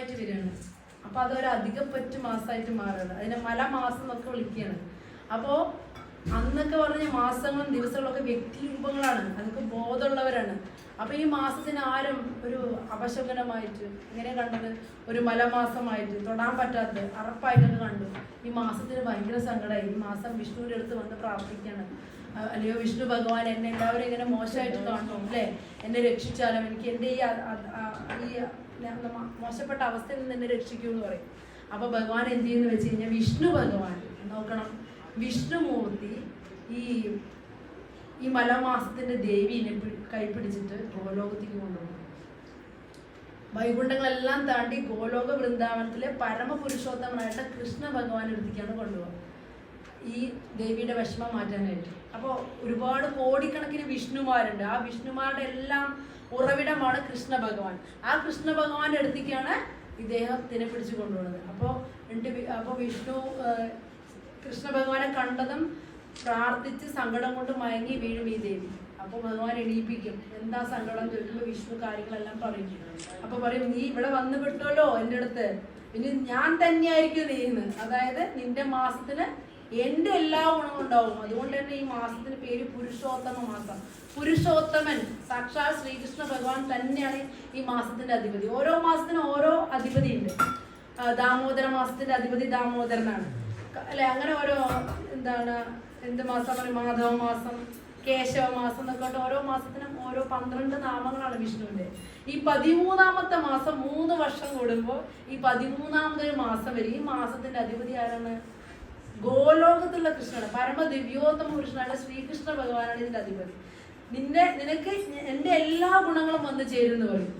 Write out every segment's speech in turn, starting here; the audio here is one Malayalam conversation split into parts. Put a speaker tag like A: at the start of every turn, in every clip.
A: മാസമായിട്ട് വരികയാണ്. അപ്പൊ അതൊരു അധികപ്പറ്റ് മാസമായിട്ട് മാറുകയാണ്. അതിനെ മലമാസം എന്നൊക്കെ വിളിക്കുകയാണ്. അപ്പോൾ അന്നൊക്കെ പറഞ്ഞ മാസങ്ങളും ദിവസങ്ങളൊക്കെ വ്യക്തിരൂപങ്ങളാണ്, അതൊക്കെ ബോധമുള്ളവരാണ്. അപ്പൊ ഈ മാസത്തിന് ആരും ഒരു അപശകുനമായിട്ട് ഇങ്ങനെ കണ്ടത്, ഒരു മലമാസമായിട്ട് തൊടാൻ പറ്റാത്ത അറപ്പായിട്ടൊക്കെ കണ്ടു. ഈ മാസത്തിന് ഭയങ്കര സങ്കടമായി. ഈ മാസം വിഷ്ണുവിൻ്റെ അടുത്ത് വന്ന് പ്രാർത്ഥിക്കുകയാണ്, അല്ലയോ വിഷ്ണു ഭഗവാൻ, എന്നെ എല്ലാവരും ഇങ്ങനെ മോശമായിട്ട് കാണും അല്ലേ, എന്നെ രക്ഷിച്ചാലും എനിക്ക് എൻ്റെ ഈ മോശപ്പെട്ട അവസ്ഥയിൽ നിന്ന് എന്നെ രക്ഷിക്കൂ എന്ന് പറയും. അപ്പൊ ഭഗവാൻ എന്ത് ചെയ്യുന്നു വെച്ച് കഴിഞ്ഞാൽ, വിഷ്ണു ഭഗവാൻ നോക്കണം, വിഷ്ണുമൂർത്തി ഈ മലമാസത്തിന്റെ ദേവീനെ കൈപ്പിടിച്ചിട്ട് ഗോലോകത്തേക്ക് കൊണ്ടുപോകും. വൈകുണ്ഠങ്ങളെല്ലാം താണ്ടി ഗോലോക വൃന്ദാവനത്തിലെ പരമപുരുഷോത്തമനായിട്ട് കൃഷ്ണ ഭഗവാന്റെ അടുത്തേക്കാണ് കൊണ്ടുപോകുക, ഈ ദേവിയുടെ വിഷമം മാറ്റാനായിട്ട്. അപ്പോൾ ഒരുപാട് കോടിക്കണക്കിന് വിഷ്ണുമാരുണ്ട്. ആ വിഷ്ണുമാരുടെ എല്ലാം ഉറവിടമാണ് കൃഷ്ണ ഭഗവാൻ. ആ കൃഷ്ണ ഭഗവാന്റെ അടുത്തേക്കാണ് ഇദ്ദേഹത്തിനെ പിടിച്ചു കൊണ്ടുപോകുന്നത്. അപ്പോൾ വിഷ്ണു കൃഷ്ണ ഭഗവാനെ കണ്ടതും പ്രാർത്ഥിച്ച് സങ്കടം കൊണ്ട് മയങ്ങി വീഴും ഈ ദേവി. അപ്പോൾ ഭഗവാൻ എണീപ്പിക്കും. എന്താ സങ്കടം ചോദിക്കുമ്പോൾ വിഷ്ണു കാര്യങ്ങളെല്ലാം പറയും. അപ്പൊ പറയും, നീ ഇവിടെ വന്നു പെട്ടല്ലോ എൻ്റെ അടുത്ത്, ഇനി ഞാൻ തന്നെയായിരിക്കും നീന്ന്. അതായത് നിന്റെ മാസത്തിന് എൻ്റെ എല്ലാ ഗുണവും ഉണ്ടാവും. അതുകൊണ്ട് തന്നെ ഈ മാസത്തിന് പേര് പുരുഷോത്തമ മാസം. പുരുഷോത്തമൻ സാക്ഷാൽ ശ്രീകൃഷ്ണ ഭഗവാൻ തന്നെയാണ് ഈ മാസത്തിന്റെ അധിപതി. ഓരോ മാസത്തിനും ഓരോ അധിപതി ഉണ്ട്. ദാമോദര മാസത്തിന്റെ അധിപതി ദാമോദരനാണ് അല്ലെ. അങ്ങനെ ഓരോ എന്ത് മാസം പറയും, മാധവ മാസം, കേശവ മാസം എന്നൊക്കെ ഓരോ മാസത്തിനും ഓരോ 12 നാമങ്ങളാണ് വിഷ്ണുവിന്റെ. ഈ 13ാമത്തെ മാസം 3 വർഷം കൂടുമ്പോൾ ഈ 13ാമതൊരു മാസം വരും. ഈ മാസത്തിന്റെ അധിപതി ആരാണ്? ഗോലോകത്തുള്ള കൃഷ്ണനാണ്. പരമദിവ്യോത്തമ പുരുഷനാണ് ശ്രീകൃഷ്ണ ഭഗവാനാണ് ഇതിന്റെ അധിപതി. നിനക്ക് എൻ്റെ എല്ലാ ഗുണങ്ങളും വന്ന് ചേരുന്നു പറയും.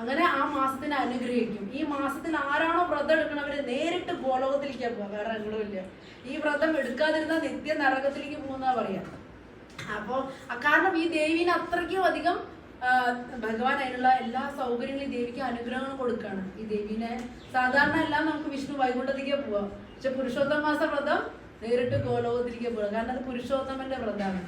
A: അങ്ങനെ ആ മാസത്തിനെ അനുഗ്രഹിക്കും. ഈ മാസത്തിൽ ആരാണോ വ്രതം എടുക്കണവര് നേരിട്ട് ഗോലോകത്തിലേക്ക് പോവാ, വേറെ എങ്ങോട്ടുമില്ല. ഈ വ്രതം എടുക്കാതിരുന്നാൽ നിത്യ നരകത്തിലേക്ക് പോകുന്ന പറയാം. അപ്പോ കാരണം ഈ ദേവീനെ അത്രയ്ക്കും അധികം ഭഗവാൻ അതിനുള്ള എല്ലാ സൗകര്യങ്ങളും ഈ ദേവിക്ക് അനുഗ്രഹങ്ങൾ കൊടുക്കുകയാണ്. ഈ ദേവീനെ സാധാരണ എല്ലാം നമുക്ക് വിഷ്ണു വൈകുണ്ഠത്തിലേക്ക് പോവാം, പക്ഷെ പുരുഷോത്തമ മാസ വ്രതം നേരിട്ട് ഗോലോകത്തിലേക്ക് പോവാം. കാരണം അത് പുരുഷോത്തമന്റെ വ്രതമാണ്.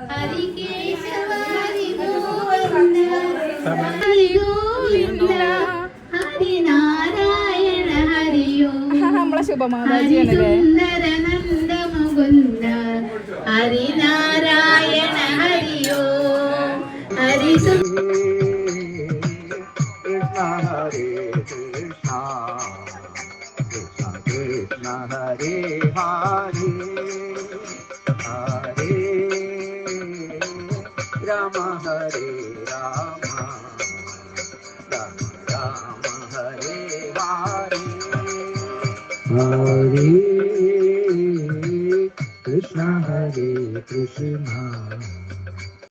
B: ഹരി കേശവ ഹരി ഗോവിന്ദ ഹരി ഗോവിന്ദ ഹരി നാരായണ ഹരിയോ
C: നമ്മളെ ശുഭമാതാജിയാണല്ലേ.
B: സുന്ദര Nanda Mukunda Hari Narayana ഹരിയോ Hari
D: Hare Krishna, Krishna Krishna Hare Hare, Hare Rama Hare Rama, Rama Rama Hare Hare, Hare Krishna Hare Krishna.